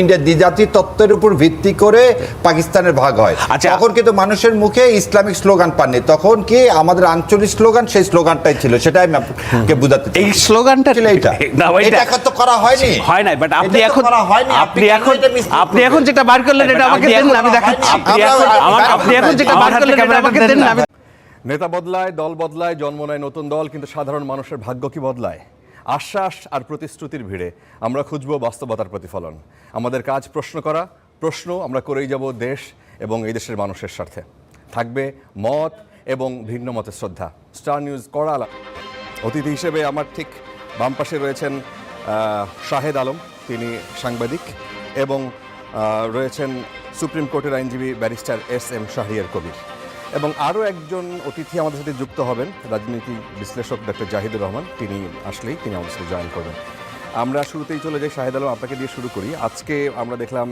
India দ্বিজাতি তত্ত্বের উপর ভিত্তি করে পাকিস্তানের ভাগ হয়। তখন কিন্তু মানুষের মুখে ইসলামিক স্লোগান পাননি, তখন কি আমাদের আঞ্চলিক স্লোগান, সেই স্লোগানটাই ছিল, সেটাই আমি আপনাকে বুঝাতে চাই। এই স্লোগানটা ছিল এটা তো করা হয়নি, হয় নাই, বাট আপনি এখন যেটা বার করলেন এটা আমাকে দেন, আমি দেখাচ্ছি। আপনি এখন যেটা বার করলেন এটা আমাকে দেন। নেতা বদলায়, দল বদলায়, জন্ম নেয় নতুন দল, কিন্তু সাধারণ মানুষের ভাগ্য কি বদলায়? আশ্বাস আর প্রতিশ্রুতির ভিড়ে আমরা খুঁজব বাস্তবতার প্রতিফলন। আমাদের কাজ প্রশ্ন করা, প্রশ্ন আমরা করেই যাব দেশ এবং এই দেশের মানুষের স্বার্থে। থাকবে মত এবং ভিন্ন মতের শ্রদ্ধা। স্টার নিউজ করালা অতিথি হিসেবে আমার ঠিক বাম পাশে রয়েছেন শাহেদ আলম, তিনি সাংবাদিক, এবং রয়েছেন সুপ্রিম কোর্টের আইনজীবী ব্যারিস্টার এস.এম. শাহরিয়ার কবির, এবং আরও একজন অতিথি আমাদের সাথে যুক্ত হবেন, রাজনীতি বিশ্লেষক ডক্টর জাহিদুর রহমান। তিনি আসলেই তিনি আমাদের সাথে জয়েন করবেন। আমরা শুরুতেই চলে যাই, শাহেদ আলম আপনাকে দিয়ে শুরু করি। আজকে আমরা দেখলাম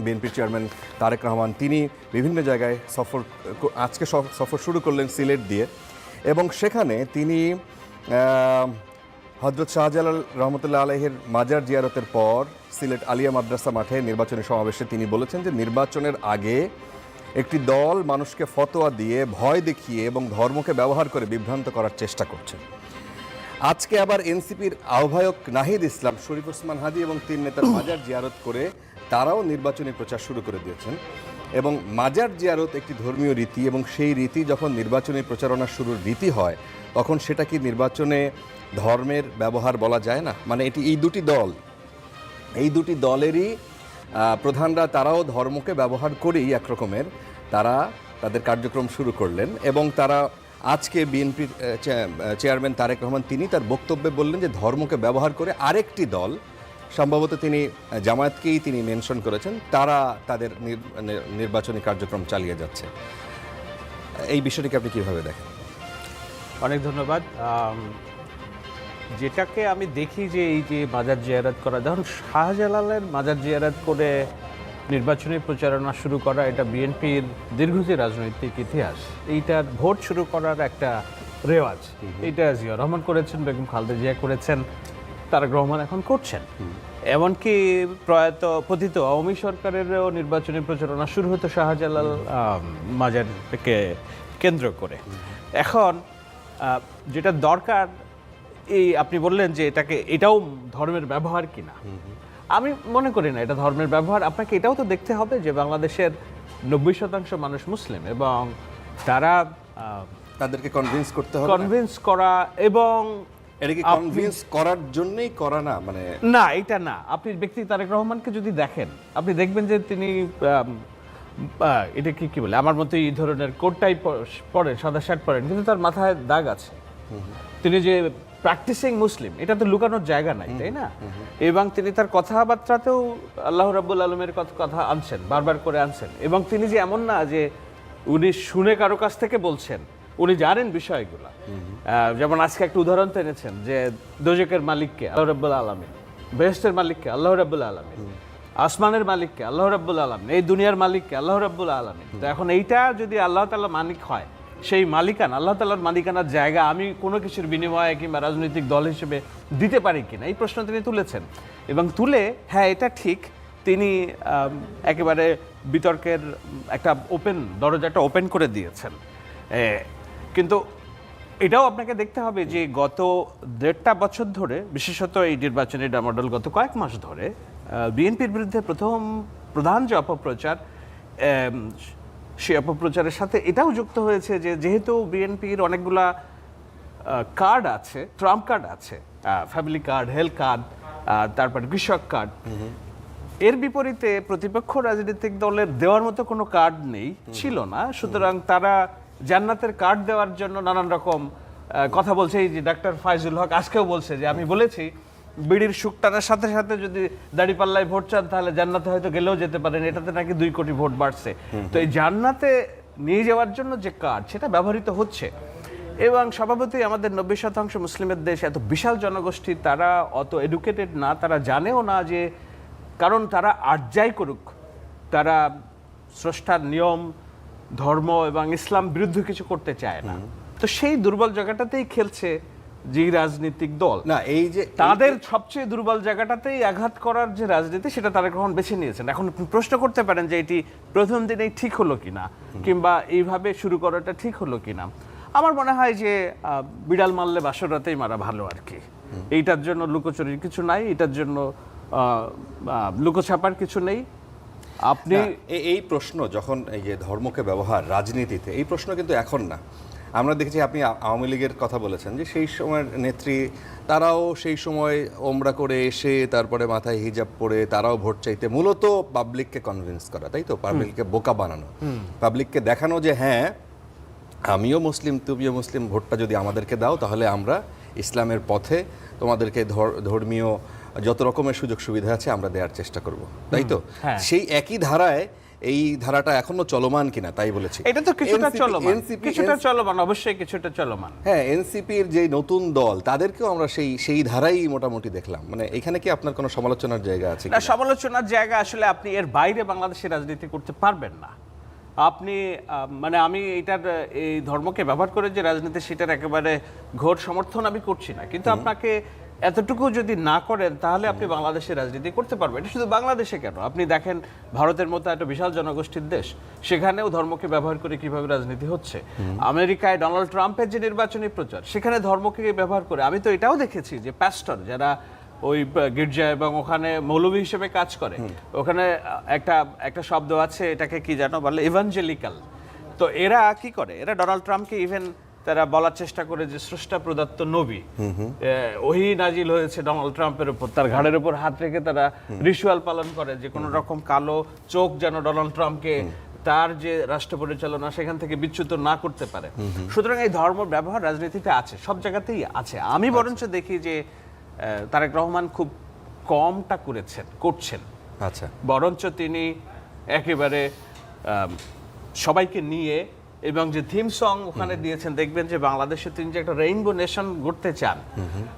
বিএনপির চেয়ারম্যান তারেক রহমান তিনি বিভিন্ন জায়গায় আজকে সফর শুরু করলেন সিলেট দিয়ে, এবং সেখানে তিনি হযরত শাহজালাল রহমতুল্লাহ আলাইহির মাজার জিয়ারতের পর সিলেট আলিয়া মাদ্রাসা মাঠে নির্বাচনী সমাবেশে তিনি বলেছেন যে নির্বাচনের আগে একটি দল মানুষকে ফতোয়া দিয়ে, ভয় দেখিয়ে এবং ধর্মকে ব্যবহার করে বিভ্রান্ত করার চেষ্টা করছে। আজকে আবার এনসিপির আহ্বায়ক নাহিদ ইসলাম, শরীফ ওসমান হাদি এবং 3 নেতার মাজার জিয়ারত করে তারাও নির্বাচনী প্রচার শুরু করে দিয়েছেন। এবং মাজার জিয়ারত একটি ধর্মীয় রীতি, এবং সেই রীতি যখন নির্বাচনী প্রচারণা শুরুর রীতি হয় তখন সেটা কি নির্বাচনে ধর্মের ব্যবহার বলা যায় না? মানে এই দুটি দলেরই প্রধানরা তারাও ধর্মকে ব্যবহার করেই একরকমের তারা তাদের কার্যক্রম শুরু করলেন। এবং তারা আজকে বিএনপির চেয়ারম্যান তারেক রহমান তিনি তার বক্তব্যে বললেন যে ধর্মকে ব্যবহার করে আরেকটি দল, সম্ভবত তিনি জামায়াতকেই তিনি মেনশন করেছেন, তারা তাদের নির্বাচনী কার্যক্রম চালিয়ে যাচ্ছে। এই বিষয়টিকে আপনি কীভাবে দেখেন? অনেক ধন্যবাদ। যেটাকে আমি দেখি যে এই যে মাজার জিয়ারত করা, যখন শাহজালালের মাজার জিয়ারত করে নির্বাচনী প্রচারণা শুরু করা, এটা বিএনপির দীর্ঘদিন রাজনৈতিক ইতিহাস। এইটার ভোট শুরু করার একটা রেওয়াজ, এইটা জিয়া রহমান করেছেন, বেগম খালেদা জিয়া করেছেন, তারেক রহমান এখন করছেন। এমনকি পতিত আওয়ামী সরকারেরও নির্বাচনী প্রচারণা শুরু হতো শাহজালাল মাজারকে কেন্দ্র করে। এখন যেটা দরকার, এই আপনি বললেন যে এটাও ধর্মের ব্যবহার কিনা, আমি মনে করি না এটা ধর্মের ব্যবহার। আপনাকে এটাও তো দেখতে হবে যে বাংলাদেশের 90% মানুষ মুসলিম, এবং তাদেরকে কনভিন্স করা, এবং এটা কি কনভিন্স করার জন্যই করা না, মানে না, এটা না। আপনি ব্যক্তি তারেক রহমানকে যদি দেখেন, আপনি দেখবেন যে তিনি এটা কি বলে, আমার মতো এই ধরনের কোটটাই পরেন, সাদা শার্ট পরেন, কিন্তু তার মাথায় দাগ আছে। তিনি যে প্র্যাকটিসিং মুসলিম, এটা তো লুকানোর জায়গা নাই, তাই না? এবং তিনি তার কথাবার্তাতেও আল্লাহ রাব্বুল আলমের কথা আনছেন, বারবার করে আনছেন। এবং তিনি যে এমন না যে উনি শুনে কারো কাছ থেকে বলছেন, উনি জানেন বিষয়গুলো। যেমন আজকে একটা উদাহরণ এনেছেন যে দোজকের মালিককে আল্লাহ রাব্বুল আলামিন, বেহেশতের মালিককে আল্লাহ রাব্বুল আলামিন, আসমানের মালিককে আল্লাহ রাব্বুল আলামিন, এই দুনিয়ার মালিককে আল্লাহ রাব্বুল আলামিন। তো এখন এইটা যদি আল্লাহ তাআলা মালিক হয়, সেই মালিকানা, আল্লাহ তাআলার মালিকানার জায়গা আমি কোনো কিছুর বিনিময়ে কিংবা রাজনৈতিক দল হিসেবে দিতে পারি কিনা, এই প্রশ্ন তিনি তুলেছেন। এবং তুলে, হ্যাঁ এটা ঠিক, তিনি একেবারে বিতর্কের একটা দরজাটা ওপেন করে দিয়েছেন। কিন্তু এটাও আপনাকে দেখতে হবে যে গত 1.5 বছর ধরে, বিশেষত এই নির্বাচনী ডামাডোল গত কয়েক মাস ধরে, বিএনপির বিরুদ্ধে প্রধান যে অপপ্রচার, সেই অপপ্রচারের সাথে এটাও যুক্ত হয়েছে যে যেহেতু বিএনপির অনেকগুলা কার্ড আছে, ট্রাম্প কার্ড আছে, ফ্যামিলি কার্ড, হেলথ কার্ড, তারপর কৃষক কার্ড, এর বিপরীতে প্রতিপক্ষ রাজনৈতিক দলের দেওয়ার মতো কোনো কার্ড ছিল না। সুতরাং তারা জান্নাতের কার্ড দেওয়ার জন্য নানান রকম কথা বলছে। এই যে ডাক্তার ফাইজুল হক আজকেও বলছে যে আমি বলেছি বিড়ির শুকটানের সাথে সাথে যদি দাঁড়িপাল্লায় ভোট চান তাহলে জান্নাতে হয়তো গেলেও যেতে পারেন, এটাতে নাকি 2 কোটি ভোট বাড়ছে। তো এই জান্নাতে নিয়ে যাওয়ার জন্য যে কার্ড, সেটা ব্যবহৃত হচ্ছে। এবং স্বভাবতই আমাদের 90% মুসলিমের দেশ, এত বিশাল জনগোষ্ঠী, তারা অত এডুকেটেড না, তারা জানেও না যে, কারণ তারা যাই করুক, তারা স্রষ্টার নিয়ম, ধর্ম এবং ইসলাম বিরুদ্ধে কিছু করতে চায় না। তো সেই দুর্বল জায়গাটাতেই খেলছে যে রাজনৈতিক দল না এই যে তাদের সবচেয়ে দুর্বল জায়গাটাতেই আঘাত করার যে রাজনীতি সেটা তারেক রহমান বেছে নিয়েছেন। এখন আপনি প্রশ্ন করতে পারেন যে এটি প্রথম দিনেই ঠিক হলো কিনা, কিংবা এইভাবে শুরু করাটা ঠিক হলো কিনা। আমার মনে হয় যে বিড়াল মারলে বাসরাতেই মারা ভালো আর কি। এইটার জন্য লুকোচুরির কিছু নাই, এটার জন্য লুকোছাপার কিছু নেই। আপনি এই প্রশ্ন যখন এই যে ধর্মকে ব্যবহার রাজনীতিতে, এই প্রশ্ন কিন্তু এখন না। আমরা দেখেছি আপনি আওয়ামী লীগের কথা বলেছেন যে সেই সময়ের নেত্রী তারাও সেই সময় ওমরা করে এসে তারপরে মাথায় হিজাব পরে তারাও ভোট চাইতে, মূলত পাবলিককে কনভিন্স করা, তাই তো, পাবলিককে বোকা বানানো, পাবলিককে দেখানো যে হ্যাঁ আমিও মুসলিম তুমিও মুসলিম, ভোটটা যদি আমাদেরকে দাও তাহলে আমরা ইসলামের পথে তোমাদেরকে ধর্মীয় যত রকমের সুযোগ সুবিধা আছে আমরা দেওয়ার চেষ্টা করব, তাই তো। সেই একই ধারায় এই ধারাটা এখনো চলমান কিনা তাই বলেছি। এটা তো কিছুটা চলমান, কিছুটা চলমান, অবশ্যই কিছুটা চলমান। হ্যাঁ, এনসিপির যে নতুন দল তাদেরকেও আমরা সেই ধারাই মোটামুটি দেখলাম। মানে এখানে কি আপনার কোনো সমালোচনার জায়গা আছে? না, সমালোচনার জায়গা আসলে আপনি এর বাইরে বাংলাদেশের রাজনীতি করতে পারবেন না। আপনি মানে আমি এটার এই ধর্মকে ব্যবহার করে যে রাজনীতি সেটার একেবারে ঘোর সমর্থন আমি করছি না, কিন্তু আপনাকে এতটুকু যদি না করেন তাহলে আপনি বাংলাদেশের রাজনীতি করতে পারবেন। এটা শুধু বাংলাদেশে কেন, আপনি দেখেন ভারতের মতো একটা বিশাল জনগোষ্ঠীর দেশ, সেখানেও ধর্মকে ব্যবহার করে কিভাবে রাজনীতি হচ্ছে। আমেরিকায় ডোনাল্ড ট্রাম্পের যে নির্বাচনী প্রচার, সেখানে ধর্মকে ব্যবহার করে। আমি তো এটাও দেখেছি যে প্যাস্টর যারা ওই গির্জা এবং ওখানে মৌলবী হিসেবে কাজ করে, ওখানে একটা শব্দ আছে, এটাকে কি জানো বলে, ইভাঞ্জেলিক্যাল। তো এরা কি করে, এরা ডোনাল্ড ট্রাম্পকে ইভেন তারা বলার চেষ্টা করে যে স্রষ্টা প্রদত্ত নবী, ওহি নাজিল হয়েছে ডোনাল্ড ট্রাম্পের উপর, তার ঘাড়ের উপর হাত রেখে তারা রিচুয়াল পালন করে যে কোনো রকম কালো চোখ যেন ডোনাল্ড ট্রাম্পকে তার যে রাষ্ট্র পরিচালনা সেখান থেকে বিচ্যুত না করতে পারে। সুতরাং এই ধর্ম ব্যবহার রাজনীতিতে আছে, সব জায়গাতেই আছে। আমি বরঞ্চ দেখি যে তারেক রহমান খুব কমটা করছেন। আচ্ছা, বরঞ্চ তিনি একেবারে সবাইকে নিয়ে, এবং যে থিম সং ওখানে দিয়েছেন, দেখবেন যে বাংলাদেশে তিনি যে একটা রেইনবো নেশন গড়তে চান,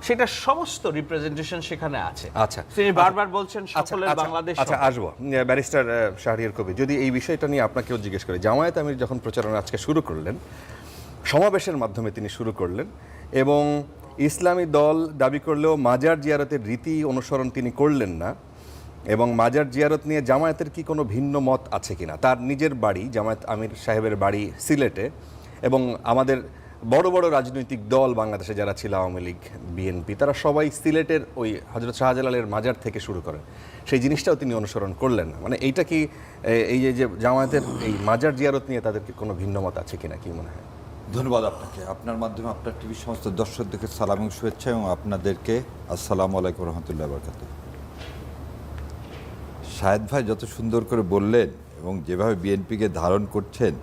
সেটা সমস্ত রিপ্রেজেন্টেশন সেখানে আছে। আচ্ছা, তিনি বারবার বলছেন সকলের বাংলাদেশ। আচ্ছা, আসবো ব্যারিস্টার শাহরিয়ার কবির, যদি এই বিষয়টা নিয়ে আপনাকেও জিজ্ঞেস করি। জামায়াত আমির যখন প্রচারণা আজকে শুরু করলেন, সমাবেশের মাধ্যমে তিনি শুরু করলেন, এবং ইসলামী দল দাবি করলেও মাজার জিয়ারতের রীতি অনুসরণ তিনি করলেন না, এবং মাজার জিয়ারত নিয়ে জামায়াতের কি কোনো ভিন্ন মত আছে কিনা। তার নিজের বাড়ি জামায়াত আমির সাহেবের বাড়ি সিলেটে, এবং আমাদের বড় বড় রাজনৈতিক দল বাংলাদেশে যারা ছিল, আওয়ামী লীগ, বিএনপি, তারা সবাই সিলেটের ওই হযরত শাহজালালের মাজার থেকে শুরু করেন, সেই জিনিসটাও তিনি অনুসরণ করলেন না। মানে এইটা কি এই যে জামায়াতের এই মাজার জিয়ারত নিয়ে তাদের কি কোনো ভিন্ন মত আছে কিনা, কি মনে হয়? ধন্যবাদ আপনাকে, আপনার মাধ্যমে আপনার টিভির সমস্ত দর্শকদেরকে সালাম এবং শুভেচ্ছা, এবং আপনাদেরকে আসসালামু আলাইকুম রহমতুল্লাহ বরকাতুহ। শাহেদ ভাই যত সুন্দর করে বললেন এবং যেভাবে বিএনপিকে ধারণ করছেন,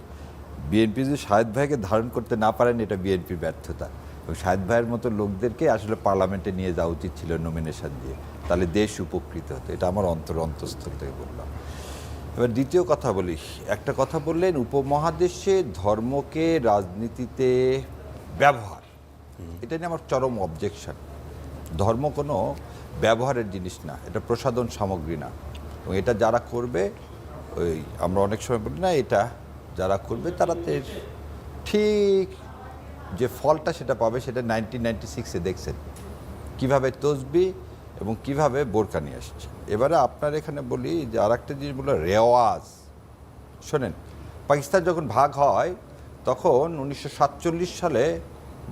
বিএনপি যদি শাহেদ ভাইকে ধারণ করতে না পারেন এটা বিএনপির ব্যর্থতা, এবং শাহেদ ভাইয়ের মতো লোকদেরকে আসলে পার্লামেন্টে নিয়ে যাওয়া উচিত ছিল নমিনেশন দিয়ে, তাহলে দেশ উপকৃত হতো। এটা আমার অন্তঃস্থল থেকে বললাম। এবার দ্বিতীয় কথা বলি, একটা কথা বললেন উপমহাদেশে ধর্মকে রাজনীতিতে ব্যবহার, এটা নিয়ে আমার চরম অবজেকশন। ধর্ম কোনো ব্যবহারের জিনিস না, এটা প্রসাধন সামগ্রী না, এবং এটা যারা করবে, ওই আমরা অনেক সময় বলি না, এটা যারা করবে তারা ঠিক যে ফলটা সেটা পাবে, সেটা 1996-এ দেখছেন কীভাবে তসবি এবং কিভাবে বোরকা নিয়ে আসছে। এবারে আপনার এখানে বলি যে আর একটা জিনিস বললো রেওয়াজ। শোনেন, পাকিস্তান যখন ভাগ হয় তখন 1947 সালে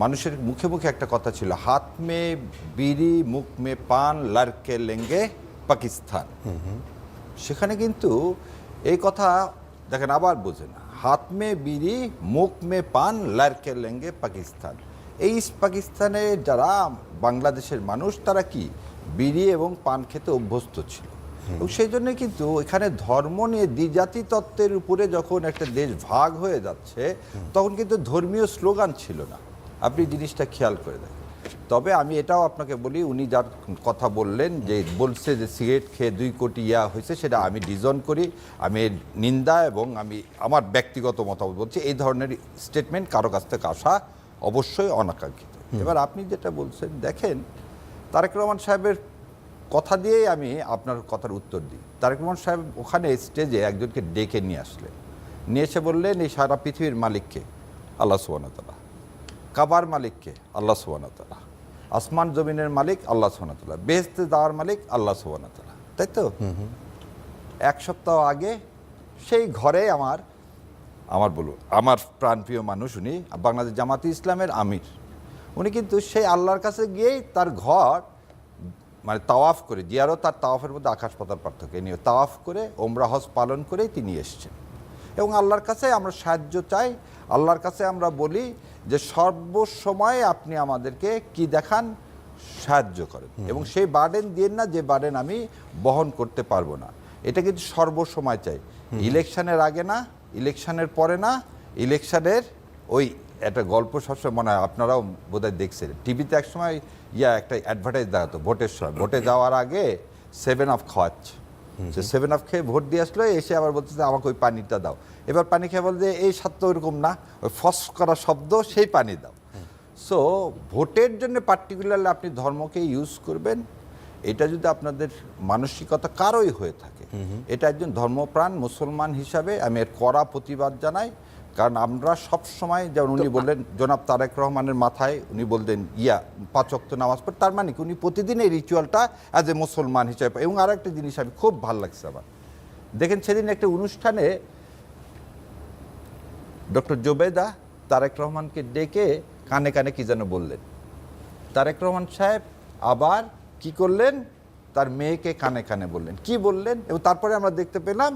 মানুষের মুখে মুখে একটা কথা ছিল, হাত মে বিড়ি মুখ মে পান লড়কে লেঙ্গে পাকিস্তান। সেখানে কিন্তু এই কথা দেখেন আবার বোঝে না, হাত মে বিড়ি মুখ মে পান লড়কে লেঙ্গে পাকিস্তান। এই পাকিস্তানে যারা বাংলাদেশের মানুষ তারা কি বিড়ি এবং পান খেতে অভ্যস্ত ছিল, এবং সেই জন্য কিন্তু এখানে ধর্ম নিয়ে দ্বিজাতি তত্ত্বের উপরে যখন একটা দেশ ভাগ হয়ে যাচ্ছে তখন কিন্তু ধর্মীয় স্লোগান ছিল না। আপনি জিনিসটা খেয়াল করে দেখেন। তবে আমি এটাও আপনাকে বলি, উনি যার কথা বললেন যে বলছে যে সিগারেট খেয়ে 2 কোটি ইয়া হয়েছে, সেটা আমি ডিজন করি, আমি নিন্দা, এবং আমি আমার ব্যক্তিগত মতামত বলছি, এই ধরনের স্টেটমেন্ট কারো কাছ থেকে আসা অবশ্যই অনাকাঙ্ক্ষিত। এবার আপনি যেটা বলছেন, দেখেন তারেক রহমান সাহেবের কথা দিয়েই আমি আপনার কথার উত্তর দিই। তারেক রহমান সাহেব ওখানে স্টেজে একজনকে ডেকে নিয়ে আসলেন, নিয়ে এসে বললেন এই সারা পৃথিবীর মালিককে, আল্লাহ সুবহানাহু ওয়া তাআলা, কাবার মালিককে, আল্লাহ সুবহানাহু ওয়া তাআলা, আসমান জমিনের মালিক আল্লাহ সুবহানাহু ওয়া তাআলা, বেহেশতে যাওয়ার মালিক আল্লাহ সুবহানাহু ওয়া তাআলা, তাই তো? এক সপ্তাহ আগে সেই ঘরে আমার প্রাণপ্রিয় মানুষ, উনি বাংলাদেশ জামাতে ইসলামের আমির, উনি কিন্তু সেই আল্লাহর কাছে গিয়েই তার ঘর মানে তাওয়াফ করে, জিয়ারত আর তাওয়াফের মধ্যে আকাশ পাতাল পার্থক্য, নিয়ে তাওয়াফ করে ওমরা হজ পালন করেই তিনি এসেছেন। এবং আল্লাহর কাছে আমরা সাহায্য চাই, আল্লাহর কাছে আমরা বলি যে সর্বসময় আপনি আমাদেরকে কি দেখান, সাহায্য করেন, এবং সেই বার্ডেন দিয়েন না যে বার্ডেন আমি বহন করতে পারবো না। এটা কিন্তু সর্বসময় চাই, ইলেকশনের আগে না, ইলেকশনের পরে না, ইলেকশনের ওই একটা গল্প সবসময় মনে হয়, আপনারাও বোধহয় দেখছেন টিভিতে একসময় একটা অ্যাডভার্টাইজ দেখাতো ভোটের সময়, ভোটে যাওয়ার আগে 7 আপ খাওয়াচ্ছে, সে 7 আপ খেয়ে ভোট দিয়ে আসলো, এসে আবার বলতেছে আমাকে ওই পানিটা দাও, এবার পানি খেয়ে বল যে এই স্বাদ তো ওইরকম না, ওই ফস করা শব্দ, সেই পানি দাও। সো ভোটের জন্য পার্টিকুলারলি আপনি ধর্মকে ইউজ করবেন, এটা যদি আপনাদের মানসিকতা কারোই হয়ে থাকে, এটা একজন ধর্মপ্রাণ মুসলমান হিসাবে আমি এর কড়া প্রতিবাদ জানাই। কারণ আমরা সব সময়, যেমন উনি বললেন জনাব তারেক রহমানের মাথায় উনি বলতেন 5 ওয়াক্ত নামাজ পড়ে, তার মানে কি উনি প্রতিদিন এই রিচুয়ালটা অ্যাজ এ মুসলমান হিসাবে। এবং আর একটা জিনিস আমি খুব ভালো লাগছে আমার, দেখেন সেদিন একটা অনুষ্ঠানে ডক্টর জোবেদা তারেক রহমানকে ডেকে কানে কানে কি যেন বললেন, তারেক রহমান সাহেব আবার কি করলেন, তার মেয়েকে কানে কানে বললেন, কি বললেন, এবং তারপরে আমরা দেখতে পেলাম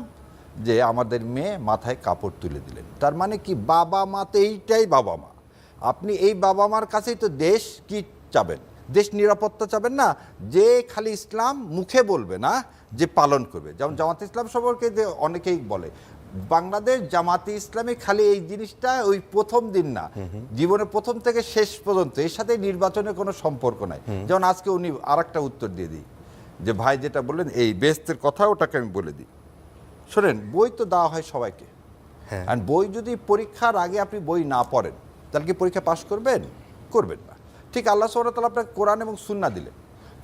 যে আমাদের মেয়ে মাথায় কাপড় তুলে দিলেন। তার মানে কি, বাবা মা তো এইটাই বাবা মা, আপনি এই বাবা মার কাছেই তো দেশ কি চাবেন, দেশ নিরাপত্তা চাবেন না, যে খালি ইসলাম মুখে বলবে না, যে পালন করবে। যেমন জামাতে ইসলাম সম্পর্কে যে অনেকেই বলে, বাংলাদেশ জামাতে ইসলামী খালি এই জিনিসটা ওই প্রথম দিন না, জীবনের প্রথম থেকে শেষ পর্যন্ত এর সাথে নির্বাচনের কোনো সম্পর্ক নাই। যেমন আজকে উনি আরেকটা উত্তর দিয়ে দিই, যে ভাই যেটা বললেন এই বেহেশতের কথা, ওটাকে আমি বলে দিই। শোনেন, বই তো দেওয়া হয় সবাইকে, আর বই যদি পরীক্ষার আগে আপনি বই না পড়েন তাহলে কি পরীক্ষা পাশ করবেন? করবেন না। ঠিক আল্লাহ সুবহানাহু ওয়া তাআলা আপনাকে কোরআন এবং সুন্নাহ দিলেন,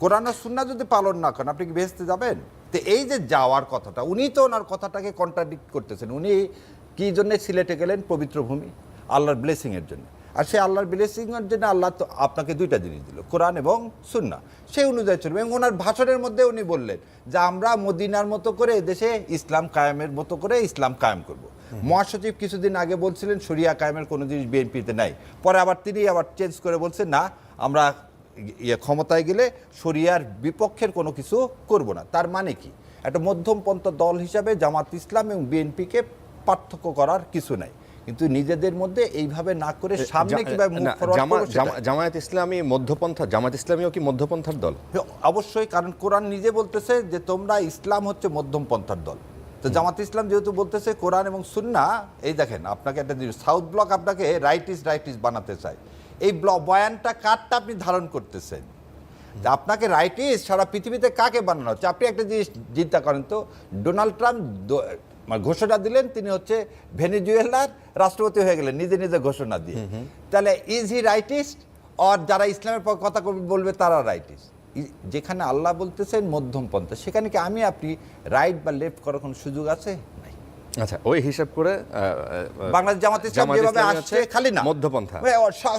কোরআন আর সুন্নাহ যদি পালন না করেন আপনি কি বেহেশতে যাবেন? তো এই যে যাওয়ার কথাটা, উনি তো ওনার কথাটাকে কন্ট্রাডিক্ট করতেছেন। উনি কি জন্য সিলেটে গেলেন? পবিত্র ভূমি, আল্লাহর ব্লেসিংয়ের জন্য। আর সেই আল্লাহর ব্লেসিংয়ের জন্য আল্লাহ তো আপনাকে 2টা জিনিস দিল, কোরআন এবং সুন্নাহ, সেই অনুযায়ী চলবে। এবং ওনার ভাষণের মধ্যে উনি বললেন যে আমরা মদিনার মতো করে দেশে ইসলাম কায়েমের মতো করে ইসলাম কায়েম করব। মহাসচিব কিছুদিন আগে বলছিলেন শরিয়া কায়েমের কোনো জিনিস বিএনপিতে নাই, পরে আবার তিনি আবার চেঞ্জ করে বলছেন না, আমরা ক্ষমতায় গেলে শরিয়ার বিপক্ষের কোনো কিছু করব না। তার মানে কি, একটা মধ্যমপন্থা দল হিসাবে জামাত ইসলাম এবং বিএনপিকে পার্থক্য করার কিছু নাই, কিন্তু নিজেদের মধ্যে এইভাবে না করে সামনে কিভাবে মুখ ফরওয়ার্ড করব সেটা। জামায়াত ইসলামী মধ্যপন্থা, জামায়াত ইসলামীও কি মধ্যপন্থার দল? অবশ্যই, কারণ কোরআন নিজে বলতেছে যে তোমরা ইসলাম হচ্ছে মধ্যমপন্থার দল। তো জামাত ইসলাম যেহেতু বলতেছে কোরআন এবং সুন্নাহ, এই দেখেন আপনাকে একটা জিনিস, সাউথ ব্লক আপনাকে রাইটিস বানাতে চায়। এই বয়ানটা কারটা আপনি ধারণ করতেছেন, আপনাকে রাইটিস সারা পৃথিবীতে কাকে বানানো হচ্ছে? আপনি একটা জিনিস চিন্তা করেন তো, ডোনাল্ড ট্রাম্প ঘোষণা দিলেন তিনি হচ্ছে ভেনেজুয়েলার রাষ্ট্রপতি হয়ে গেলেন নিজে নিজে ঘোষণা দিয়ে, তাহলে ইজ হি রাইটিস্ট? আর যারা ইসলামের কথা বলবে তারা রাইটিস্ট? যেখানে আল্লাহ বলতেছেন মধ্যমপন্থা, সেখানে কি আমি আপনি রাইট বা লেফট করার কোনো সুযোগ আছে? নাই। আচ্ছা, ওই হিসাব করে বাংলাদেশ জামাত ইসলাম যেভাবে আসছে খালি না মধ্যপন্থা,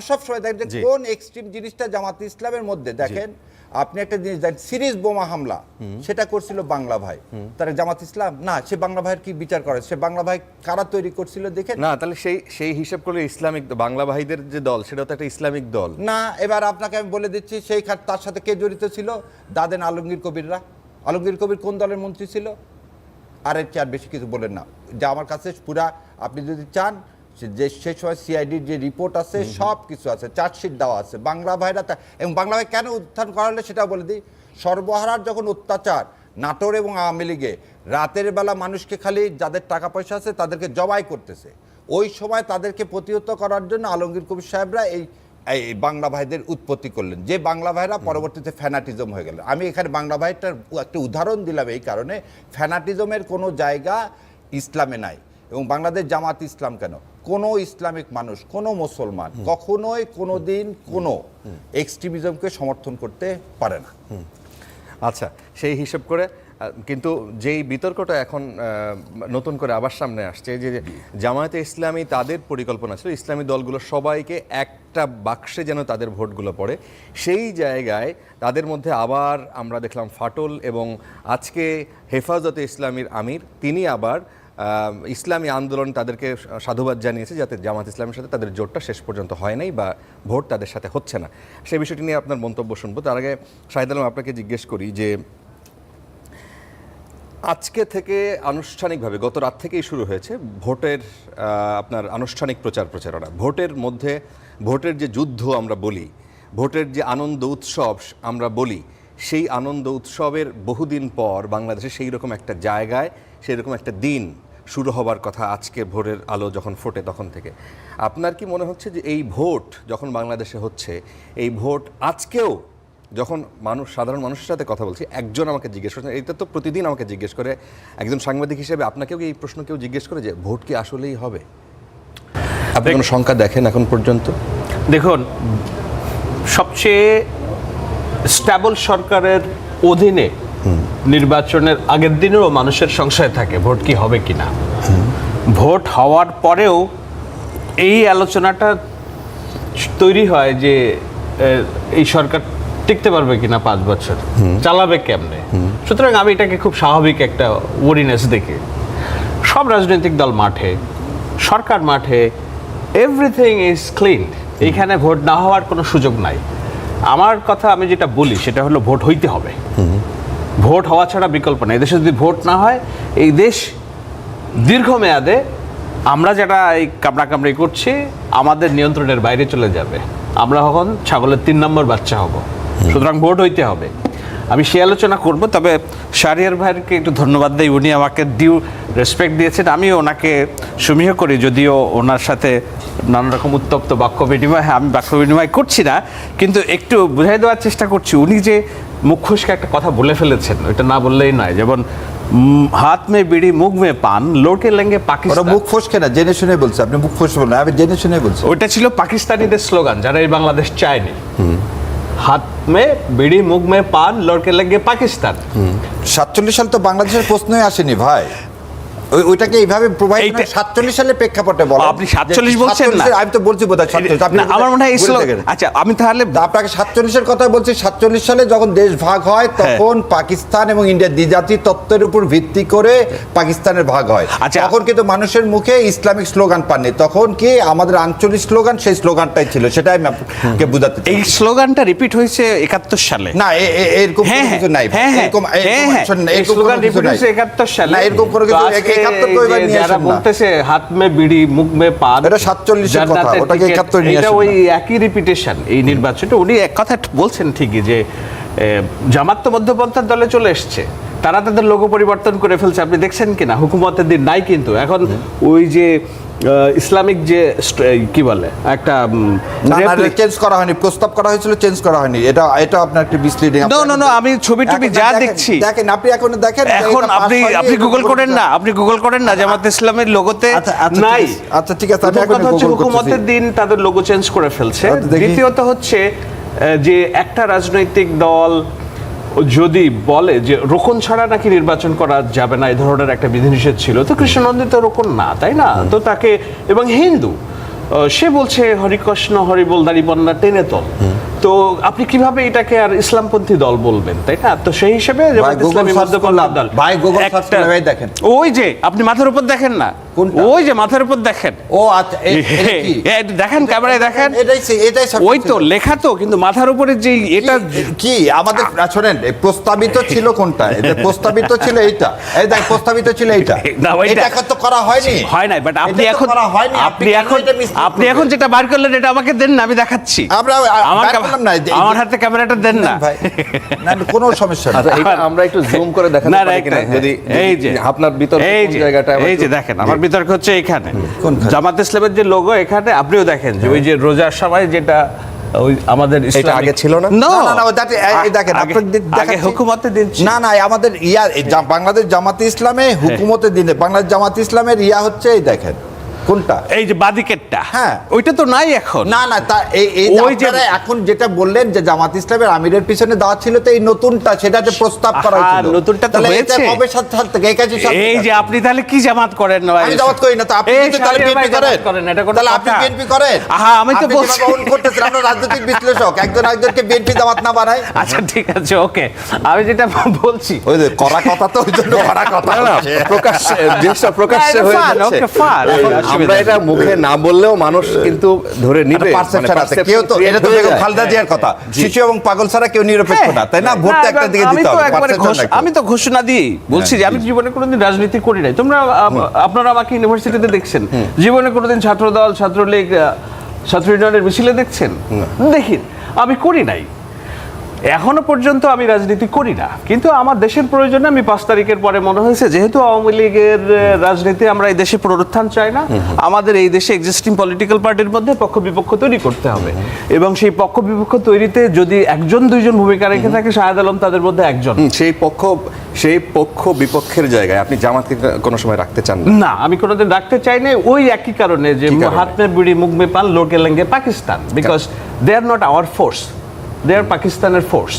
সবসময় দেখেন যে কোন এক্সট্রিম জিনিসটা জামাত ইসলামের মধ্যে। দেখেন আপনি একটা জিনিস দেখেন, সিরিজ বোমা হামলা সেটা করছিল বাংলা ভাই, তারা জামাত ইসলাম না, সে বাংলা ভাইয়ের কি বিচার করে? সে বাংলা ভাই কারা তৈরি করছিল দেখেন না, তাহলে সেই হিসাব করলে ইসলামিক বাংলা ভাইদের যে দল সেটা তো একটা ইসলামিক দল না। এবার আপনাকে আমি বলে দিচ্ছি সেই তার সাথে কে জড়িত ছিল, দাদেন আলমগীর কবিররা। আলমগীর কবির কোন দলের মন্ত্রী ছিল? আর এর চেয়ে আর বেশি কিছু বলেন না, যে আমার কাছে পুরা আপনি যদি চান যে সেই সময় সিআইডির যে রিপোর্ট আছে সব কিছু আছে, চার্জশিট দেওয়া আছে। বাংলা ভাইরা এবং বাংলা ভাই কেন উত্থান করা হলে সেটা বলে দিই। সর্বহারার যখন অত্যাচার নাটোর এবং আওয়ামী লীগে, রাতের বেলা মানুষকে খালি যাদের টাকা পয়সা আছে তাদেরকে জবাই করতেছে, ওই সময় তাদেরকে প্রতিহত করার জন্য আলমগীর কবির সাহেবরা এই বাংলা ভাইদের উৎপত্তি করলেন, যে বাংলা ভাইরা পরবর্তীতে ফ্যানাটিজম হয়ে গেল। আমি এখানে বাংলা ভাইটার একটা উদাহরণ দিলাম এই কারণে, ফ্যানাটিজমের কোনো জায়গা ইসলামে নাই। এবং বাংলাদেশ জামাত ইসলাম কেন, কোনো ইসলামিক মানুষ, কোনো মুসলমান কখনোই কোনো দিন কোনো এক্সট্রিমিজমকে সমর্থন করতে পারে না। আচ্ছা, সেই হিসাব করে কিন্তু যেই বিতর্কটা এখন নতুন করে আবার সামনে আসছে যে জামায়াতে ইসলামী তাদের পরিকল্পনা ছিল ইসলামী দলগুলো সবাইকে একটা বাক্সে যেন তাদের ভোটগুলো পড়ে, সেই জায়গায় তাদের মধ্যে আবার আমরা দেখলাম ফাটল, এবং আজকে হেফাজতে ইসলামীর আমির তিনি আবার ইসলামী আন্দোলন তাদেরকে সাধুবাদ জানিয়েছে যাতে জামাত ইসলামের সাথে তাদের জোটটা শেষ পর্যন্ত হয় নাই বা ভোট তাদের সাথে হচ্ছে না। সেই বিষয়টি নিয়ে আপনার মন্তব্য শুনবো। তার আগে শাহিদ আলম আপনাকে জিজ্ঞেস করি যে আজকে থেকে আনুষ্ঠানিকভাবে গত রাত থেকেই শুরু হয়েছে ভোটের আপনার আনুষ্ঠানিক প্রচারণা। ভোটের মধ্যে ভোটের যে যুদ্ধ আমরা বলি, ভোটের যে আনন্দ উৎসব আমরা বলি, সেই আনন্দ উৎসবের বহুদিন পর বাংলাদেশে সেই রকম একটা জায়গায় সেই রকম একটা দিন শুরু হবার কথা আজকে ভোরের আলো যখন ফোটে তখন থেকে। আপনার কি মনে হচ্ছে যে এই ভোট যখন বাংলাদেশে হচ্ছে, এই ভোট আজকেও যখন সাধারণ মানুষের সাথে কথা বলছি, একজন আমাকে জিজ্ঞেস করছেন, এটা তো প্রতিদিন আমাকে জিজ্ঞেস করে একজন সাংবাদিক হিসেবে, আপনাকেও কি এই প্রশ্ন কেউ জিজ্ঞেস করে যে ভোট কি আসলেই হবে? আপনি কোনো সংখ্যা দেখেন এখন পর্যন্ত? দেখুন, সবচেয়ে স্ট্যাবল সরকারের অধীনে নির্বাচনের আগের দিনেও মানুষের সংশয় থাকে ভোট কি হবে কিনা। ভোট হওয়ার পরেও এই আলোচনাটা তৈরি হয় যে এই সরকার টিকতে পারবে কিনা 5 বছর, চালাবে কেমনে। সুতরাং আমি এটাকে খুব স্বাভাবিক একটা ওয়ারিনেস দেখি। সব রাজনৈতিক দল মাঠে, সরকার মাঠে, এভরিথিং ইজ ক্লিন। এইখানে ভোট না হওয়ার কোনো সুযোগ নাই। আমার কথা আমি যেটা বলি সেটা হলো ভোট হইতে হবে। ভোট হওয়া ছাড়া বিকল্প নেই। এদেশে যদি ভোট না হয় এই দেশ দীর্ঘমেয়াদে আমরা যেটা এই কামড়াকামড়ি করছি আমাদের নিয়ন্ত্রণের বাইরে চলে যাবে। আমরা এখন ছাগলের 3 নম্বর বাচ্চা হব। সুতরাং ভোট হইতে হবে। আমি সে আলোচনা করব। তবে শাহরিয়ার ভাইকে একটু ধন্যবাদ দিই, উনি আমাকে ডিউ রেসপেক্ট দিয়েছেন। আমিও ওনাকে সমীহ করি, যদিও ওনার সাথে নানা রকম উত্তপ্ত বাক্য বিনিময়, আমি বাক্য বিনিময় করছি না, কিন্তু একটু বুঝাই দেওয়ার চেষ্টা করছি। উনি যে মুখ খুশকে একটা কথা বলে ফেলেছেন, ওইটা না বললেই নয়। যেমন হাত মে বিড়ি মুখ মে পান লোকে লেঙ্গে পাকিস্তান। মুখ ফসকে না, জেনে শুনে বলছে। আপনি মুখ ফসকে বলেন, আমি জেনে শুনে বলছি। ওইটা ছিল পাকিস্তানিদের স্লোগান, যারা এই বাংলাদেশ চায়নি। হাত মে বিড়ি মুখ মে পান লোকে লেঙ্গে পাকিস্তান। 47 সাল তো বাংলাদেশের প্রশ্নই আসেনি ভাই। ওইটাকে এইভাবে প্রোভাইড 47 সালের প্রেক্ষাপটে বলা। আপনি 47 বলছেন না, আমি তো বলছি বোধহয় 47। আপনি আমার মনে হয় এই স্লোগান। আচ্ছা, আমি তাহলে আপনাকে 47 এর কথা বলছি। 47 সালে যখন দেশ ভাগ হয় তখন পাকিস্তান এবং ইন্ডিয়া দ্বিজাতি তত্ত্বের উপর ভিত্তি করে পাকিস্তানের ভাগ হয়। তখন কিন্তু মানুষের মুখে ইসলামিক স্লোগান পাননি, তখন কি আমাদের আঞ্চলিক স্লোগান, সেই স্লোগানটাই ছিল। সেটাই আমি আপনাকে বোঝাতে চাই। এই স্লোগানটা রিপিট হয়েছে 71 সালে। না, এরকম কিছু নাই। এরকম স্লোগান রিপিট হয়েছে 71 সালে। না, এরকম কোনো কিছু যারা বলতেছে হাত মে বিড়ি মুখ মে পান, এটা 47 এর কথা, ওটাকে 71 নিয়ে আসেন। এটা ওই একই রিপিটেশন এই নির্বাচনটা। উনি এক কথা বলছেন ঠিকই যে জামাত তো মধ্যপন্থার দলে চলে এসছে, তারা তাদের লোগো পরিবর্তন করে ফেলছে। আপনি দেখছেন কিনা, হুকুমতের দিন নাই কিন্তু এখন ওই যে ইসলামিক যে কি বলে একটা চেঞ্জ করা হয়নি, প্রস্তাব করা হয়েছিল, চেঞ্জ করা হয়নি। এটা আপনার একটা মিসলিডিং। নো, আমি ছবি যা দেখছি, দেখেন আপনি এখন দেখেন, এখন আপনি গুগল করেন না, জামাত ইসলামের লোগোতে নাই। আচ্ছা ঠিক আছে, আমি কথা হচ্ছে হুকুমতের দিন তাদের লোগো চেঞ্জ করে ফেলছে। দ্বিতীয়ত হচ্ছে যে একটা রাজনৈতিক দল যদি বলে যে রোকন ছাড়া নাকি নির্বাচন করা যাবে না, এই ধরনের একটা বিধিনিষেধ ছিল, তো কৃষ্ণনন্দিত রোকন না, তাই না? তো তাকে, এবং হিন্দু, সে বলছে হরিকৃষ্ণ হরিবোল দাড়িবন্যা টেনে তল। তো আপনি কিভাবে এটাকে আর ইসলামপন্থী দল বলবেন, তাই না? তো সেই হিসেবে ওই যে আপনি মাথার উপর দেখেন না, ওই যে মাথার উপর দেখেন, ও আচ্ছা দেখেন ক্যামেরায় দেখেন, ওই তো লেখা তো, কিন্তু মাথার উপরে যে এটা কি আমাদের শোনেন, প্রস্তাবিত ছিল কোনটা? প্রস্তাবিত ছিল এইটা, এই দেখ প্রস্তাবিত ছিল এইটা, এটা তো করা হয়নি, হয় নাই। বাট আপনি এখন যেটা বার করলেন এটা আমাকে দেন না, আমি দেখাচ্ছি। আমার হাতে ক্যামেরাটা দেন না, কোনো সমস্যা নেই। আমরা একটু জুম করে দেখাতে পারি কিনা, যদি এই যে আপনার বিতর্ক জায়গাটা, এই যে দেখেন আমার বিতর্ক হচ্ছে এখানে জামাত ইসলামের যে লোগো, এখানে আপনিও দেখেন যে ওই যে রোজার সময় যেটা ওই আমাদের এটা আগে ছিল না, দেখেন আগে হুকুমতের দিন, না আমাদের বাংলাদেশ জামাতে ইসলামে হুকুমতের দিনে বাংলাদেশ জামাত ইসলামের হচ্ছে এই দেখেন কোনটা? এই যে বাদিকেরটা, হ্যাঁ। ওইটা তো নাই এখন। না না, তা এই ওই যে- আপনারা এখন যেটা বললেন যে জামাত ইসলামের আমিরের পিছনে দেওয়া ছিল, তো এই নতুনটা সেটাতে প্রস্তাব করা হয়েছিল। নতুনটা তো তাহলে এটা হয়েছে। কবে সাথে এই কাজে এই যে আপনি তাহলে কি জামাত করেন? আমি জামাত করি না, তো আপনি এই কিন্তু তাহলে শাহরিয়ার ভাই বিএনপি জামাত করেন, এটা কোনো তাহলে আপনি কথা? বিএনপি করেন? আমি তো আপনি বলছি। যেভাবে অন করতেছেন, আমরা রাজনৈতিক বিশ্লেষক, একজন একজনকে বিএনপি জামাত না বানায়। আচ্ছা ঠিক আছে, ওকে, আমি যেটা বলছি ওই যে করা কথা, তো ওই জন্য করা কথা প্রকাশ্যে জিনিসটা প্রকাশ্যে না, এটা হয়ে fun, যাচ্ছে। okay, fun, এখন অসুবিধা আমরা নেই। এটা মুখে না বললেও মানুষ কিন্তু ধরে নিবে, পারসেপশন আছে। perception কেউ তো create এটা তো হয়ে বেগম যায়। খালেদা জিয়ার কথা, শিশু এবং পাগল ছাড়া কেউ নিরপেক্ষ না, তাই না? ভোটটা একটা দিকে আমি দিতে তো হবে, একবারে perception রাখতে হবে। আমি তো ঘোষণা দিই বলছি যে আমি জীবনে কোনোদিন রাজনীতি করি নাই। তোমরা আপনারা আমাকে ইউনিভার্সিটিতে দেখছেন, জীবনে কোনোদিন ছাত্রদল, ছাত্রলীগ, ছাত্র ইউনিয়নের মিছিলে দেখছেন? দেখি, আমি করি নাই। এখনো পর্যন্ত আমি রাজনীতি করি না, কিন্তু আমার দেশের প্রয়োজনে আমি 5 তারিখের পরে মনে হয়েছে যেহেতু আওয়ামী লীগের রাজনীতি আমরা এই দেশে পুনরুত্থান চাই না, আমাদের এই দেশে এক্সিস্টিং পলিটিক্যাল পার্টির মধ্যে পক্ষ বিপক্ষ তৈরি করতে হবে, এবং সেই পক্ষ বিপক্ষ তৈরিতে যদি একজন দুইজন ভূমিকা রেখে থাকে, শাহেদ আলম তাদের মধ্যে একজন। সেই পক্ষ বিপক্ষের জায়গায় আপনি জামাতকে কোনো সময় রাখতে চান না? না, আমি কোনোদিন রাখতে চাই না, ওই একই কারণে যে কি কারণে? হাত মে বিড়ি মুখ মে পান লোকে লেঙ্গে Pakistan, because they are not our force, they are পাকিস্তানের ফোর্স।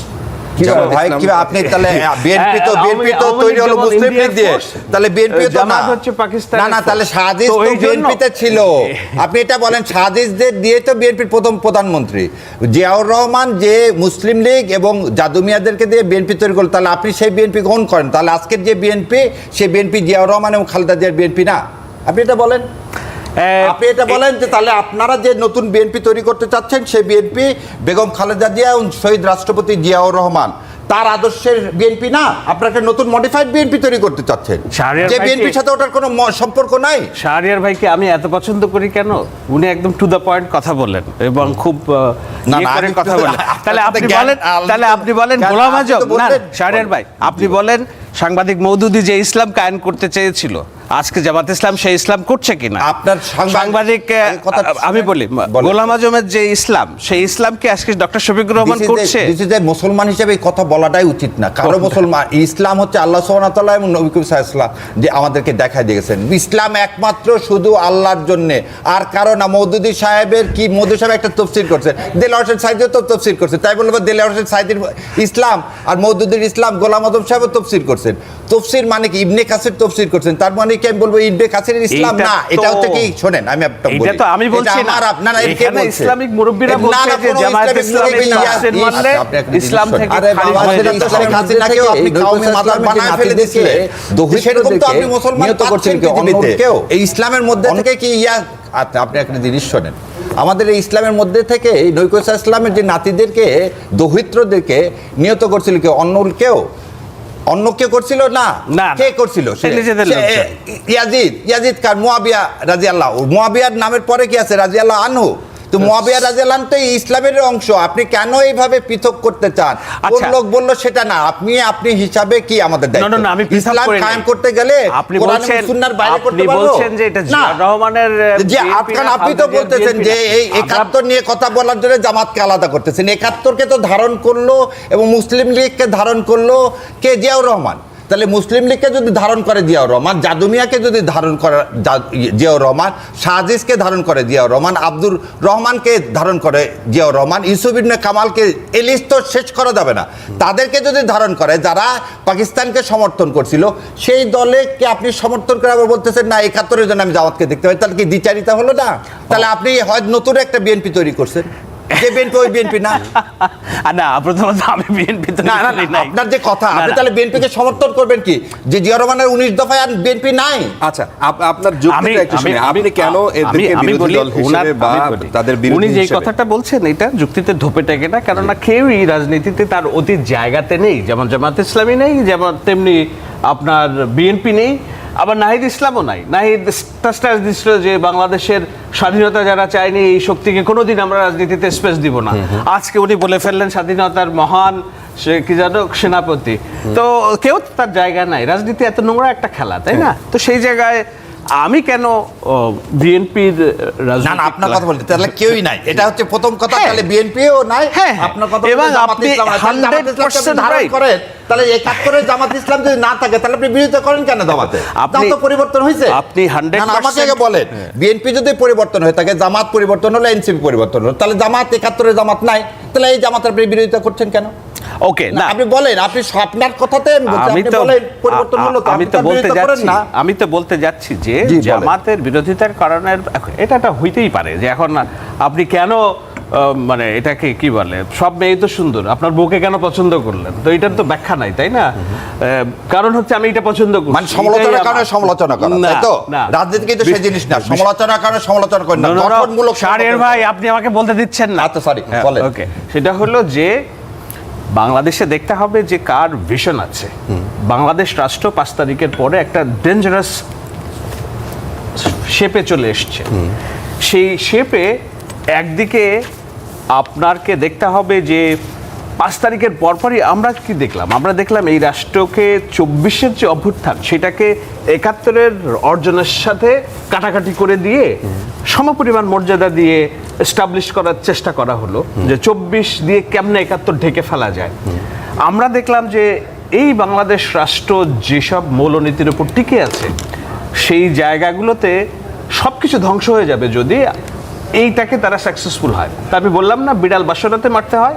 কিভাবে ভাই, কিভাবে আপনি তাহলে বিএনপি তো তৈরি হলো মুসলিম লীগ দিয়ে, তাহলে বিএনপি তো না, জামাত হচ্ছে পাকিস্তানের না না, তাহলে force। শাহাদিস তো তো এই জন্য- বিএনপিতে ছিল। আপনি এটা বলেন, শাহাদিসদের দিয়ে তো বিএনপির প্রথম প্রধানমন্ত্রী জিয়াউর রহমান যে মুসলিম লীগ এবং জাদু মিয়াদেরকে দিয়ে বিএনপি তৈরি করলো, তাহলে আপনি সেই বিএনপি গ্রহণ করেন? তাহলে আজকের যে বিএনপি, সেই বিএনপি জিয়াউর রহমান এবং খালেদা জিয়ার বিএনপি না? আপনি এটা বলেন, আপনি এটা বলেন যে তাহলে আপনারা যে নতুন বিএনপি তৈরি করতে চাচ্ছেন, সেই বিএনপি বেগম খালেদা জিয়া এবং শহীদ রাষ্ট্রপতি জিয়াউর রহমান তার আদর্শের বিএনপি না, আপনাকে নতুন মডিফাইড বিএনপি তৈরি করতে চাচ্ছেন, শাহরিয়ার যে ভাই কি- বিএনপির সাথে ওটার কোনো সম্পর্ক নাই। শাহরিয়ার ভাইকে আমি এত পছন্দ করি কেন? উনি একদম টু দ্য পয়েন্ট কথা বলেন এবং খুব না, ইয়ে না, করে আমি কথা তো- বলেন। আপনার তাহলে সাথে আপনি জ্ঞান বলেন, তাহলে আপনি বলেন জ্ঞান গোলাম আপনি তো আজম, না বললেন। শাহরিয়ার ভাই আপনি বলেন সাংবাদিক মওদুদি যে ইসলাম কায়েম করতে চেয়েছিল, আজকে জামাত ইসলাম সেই ইসলাম করছে কিনা? আপনার সাংবাদিক আমি বলি, বলেন। গোলাম আজমের যে ইসলাম, সেই ইসলামকে আজকে ডক্টর শফিকুর রহমান করছে। মুসলমান হিসেবে এই কথা বলাটাই উচিত না কারো। মুসলমান ইসলাম হচ্ছে আল্লাহ সুবহানাহু ওয়া তাআলা এবং নবী করিম সাল্লাল্লাহু আলাইহি ওয়াসাল্লাম যে আমাদেরকে দেখাই দিয়েছেন, ইসলাম একমাত্র শুধু আল্লাহর জন্য, আর কারো না। মওদুদি সাহেবের কি, মওদুদি সাহেব একটা তাফসীর করছেন, দেলোয়ার হোসেন সাইদিও তো তাফসীর করছে, তাই বলবো দেলোয়ার হোসেন সাইদির ইসলাম আর মওদুদির ইসলাম গোলাম আজম সাহেবও তাফসীর করছেন। তাফসীর মানে কি? ইবনে কাসির তাফসীর করছেন, তার মানে কি আমি বলবো ইবনে কাসিরের ইসলাম না? এটা হচ্ছে কি, শোনেন আমি একটা বলি, এটা তো আমি বলছি না, আপনারা এখানে ইসলামিক মুরব্বিরা বলছে যে জামায়াত ইসলামী তাফসীর মানলে ইসলাম থেকে খারিজ হয়ে যাবে। শেখ হাসিনাকেও আপনি কাউমে মাদার বানায় ফেলে দিয়েছিলেন, সেরকম তো আপনি মুসলমান পাচ্ছেন পৃথিবীতে। এই ইসলামের মধ্যে থেকে কি আপনি একটা জিনিস শোনেন, আমাদের এই ইসলামের মধ্যে থেকে এই নৈকসা ইসলামের যে নাতিদেরকে, দৌহিত্রদেরকে নিহত করছিল কেউ? অন্য কেউ করছিল না? না, কে করছিল? নিজেদের লোকজন। ইয়াজিদ কার? মুয়াবিয়া রাদিয়াল্লাহু। মুয়াবিয়ার নামের পরে কি আছে? রাদিয়াল্লাহু আনহু। তো মুয়াবিয়া রাদিয়াল্লাহু আনহু তো ইসলামের অংশ। আপনি কেন এইভাবে পৃথক করতে চান? কোন লোক বললো সেটা না, আপনি হিসাবে কি আমাদের দায়িত্ব? না, আমি পৃথক ইসলাম করি নাই। কায়েম করতে গেলে আপনি কোরআন এবং বলছেন, সুন্নাহর বাইরে করতে আপনি পারবো বলছেন যে এটা না। জিয়াউর রহমানের যে বিএনপি না, আপনি তো খালেদা বলতেছেন জিয়ার যে এই বিএনপি না। ৭১ নিয়ে কথা বলার জন্য জামাতকে আলাদা করতেছেন। ৭১কে তো ধারণ করলো এবং মুসলিম লীগকে ধারণ করলো কে? জিয়াউর রহমান। তাহলে মুসলিম লীগকে যদি ধারণ করে জিয়াউর রহমান, জাদুমিয়াকে যদি ধারণ করে জিয়াউর রহমান, শাহজিজকে ধারণ করে জিয়াউর রহমান, আব্দুর রহমানকে ধারণ করে জিয়াউর রহমান, ইউসুফ ইবনে কামালকে, এই লিস্ট তো শেষ করা যাবে না। তাদেরকে যদি ধারণ করে যারা পাকিস্তানকে সমর্থন করছিল, সেই দলে কি আপনি সমর্থন করে আবার বলতেছেন না ৭১-এর জন্য আমি জামাতকে দেখতে পাই? তাহলে কি দ্বিচারিতা হলো না? তাহলে আপনি হয় নতুন একটা বিএনপি তৈরি করছেন, যে বিএনপি ওই বিএনপি না। না, প্রথমত আমি বিএনপি তো না, আপনার যে কথা, আপনি তাহলে বিএনপিকে সমর্থন করবেন কি? যে জিয়াউর রহমানের 19 দফায় আর বিএনপি নাই? আচ্ছা, আপনার যুক্তিটা একটু শুনি। আপনি কেন এদেরকে বিরোধী দল হিসেবে বা তাদের উনি বিরোধী যে হিসেবে? কথাটা বলছেন এটা যুক্তিতে ধোপে টেকে না, কেননা কেউই রাজনীতিতে তার অতীত জায়গাতে নেই। যেমন জামাত ইসলামী নেই, যেমন তেমনি আপনার বিএনপি নেই, আবার নাহিদ ইসলামও নাই। নাহিদ স্ট্যাটাস দিচ্ছিল যে বাংলাদেশের স্বাধীনতা যারা চায়নি, এই শক্তিকে কোনোদিন আমরা রাজনীতিতে স্পেস দিব না। আজকে উনি বলে ফেললেন স্বাধীনতার মহান সে কি জানো সেনাপতি। তো কেউ তার জায়গা নাই। রাজনীতি এত নোংরা একটা খেলা, তাই না? তো সেই জায়গায় আমি কেন বিএনপির না না আপনার কথা বলতে তাহলে কেউই নাই, এটা হচ্ছে প্রথম কথা। হ্যাঁ। তাহলে বিএনপিও নাই, হ্যাঁ, আপনার কথা এবং বলতে জামাত আপনি ইসলাম নাই। তাহলে জামাত ইসলামকে আপনি 100% ধারণ right। করেন, তাহলে 71 জামাত ইসলাম যদি না থাকে তাহলে আপনি বিরোধিতা করেন কেন জামাতে? আপনি তো পরিবর্তন হয়েছে, আপনি 100% না, আমাকে আগে বলেন, বিএনপি যদি পরিবর্তন হয়ে থাকে, জামাত পরিবর্তন হলো, এনসিপি পরিবর্তন হলো, তাহলে জামাত 71 জামাত নাই, তাহলে এই জামাতের আপনি বিরোধিতা করছেন কেন? ওকে, না আপনি বলেন, আপনি আপনার কথাতে আমি বলছি, আপনি বলেন পরিবর্তন হলো, তো আমি আপনি তো তার বলতে বিরোধিতা করেন যাচ্ছি, না। আমি তো বলতে যাচ্ছি যে জি, বলেন। জামাতের বিরোধিতার কারণে এটা হইতেই পারে যে এখন আপনি কেন মানে এটাকে কি বলে, সব মেয়ে তো সুন্দর, আপনার বউকে কেন পছন্দ করলেন, তো এটার তো ব্যাখ্যা নাই, তাই না? কারণ হচ্ছে আমি এটা পছন্দ করি, মানে সমালোচনার কারণে সমালোচনা করা, তাই তো? রাজনীতি কিন্তু সেই জিনিস না, সমালোচনার কারণে সমালোচনা করেন না, গঠনমূলক শাহরিয়ার ভাই আপনি আমাকে বলতে দিচ্ছেন না। আচ্ছা সরি, বলেন। ওকে, সেটা হলো যে বাংলাদেশে দেখতে হবে যে কার ভিশন আছে। বাংলাদেশ রাষ্ট্র 5 তারিখের পরে একটা ডেঞ্জারাস শেপে চলে এসছে। সেই শেপে একদিকে আপনারকে দেখতে হবে যে 5 তারিখের পরপরই আমরা কি দেখলাম, আমরা দেখলাম এই রাষ্ট্রকে 24-এর যে অভ্যুত্থান সেটাকে 71-এর অর্জনের সাথে কাটাকাটি করে দিয়ে সমপরিমাণ মর্যাদা দিয়ে এস্টাবলিশ করার চেষ্টা করা হলো যে 24 দিয়ে কেমনে 71 ঢেকে ফেলা যায়। আমরা দেখলাম যে এই বাংলাদেশ রাষ্ট্র যেসব মৌলনীতির উপর টিকে আছে সেই জায়গাগুলোতে সব কিছু ধ্বংস হয়ে যাবে যদি এইটাকে তারা সাকসেসফুল হয়। তা আমি বললাম না, বিড়াল বাসরাতে মারতে হয়।